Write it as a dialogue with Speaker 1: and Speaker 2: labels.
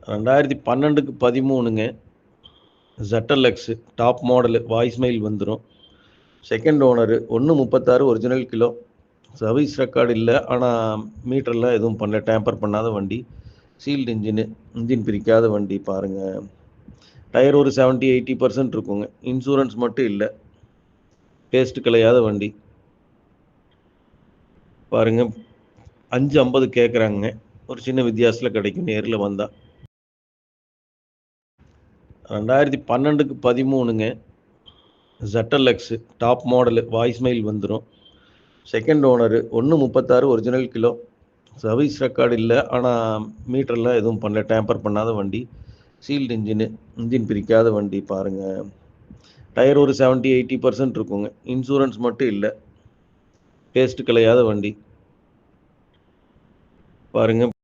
Speaker 1: 2012க்கு 13ங்க. ZLX top model voice mail வந்துடும். Second owner 136 original kilo. Service record இல்லை, ஆனால் மீட்டர்லாம் எதுவும் பண்ணல, டேம்பர் பண்ணாத வண்டி. சீல்டு இன்ஜின் பிரிக்காத வண்டி. பாருங்கள், டயர் ஒரு 70-80% இருக்குங்க. இன்சூரன்ஸ் மட்டும் இல்லை, பேஸ்ட் கலையாத வண்டி. பாருங்கள், 550 கேட்குறாங்க. ஒரு சின்ன வித்தியாசத்தில் கிடைக்கும் நேரில் வந்தால். 2012க்கு 13ங்க. ZLX top model voice mail வந்துடும். Second owner 136 original kilo. Service record இல்லை, ஆனால் மீட்டர்லாம் எதுவும் பண்ணல, டேம்பர் பண்ணாத வண்டி. சீல்டு இன்ஜின் பிரிக்காத வண்டி. பாருங்கள், டயர் ஒரு 70-80% இருக்குங்க. இன்சூரன்ஸ் மட்டும் இல்லை, பேஸ்ட் கலையாத வண்டி. பாருங்கள்.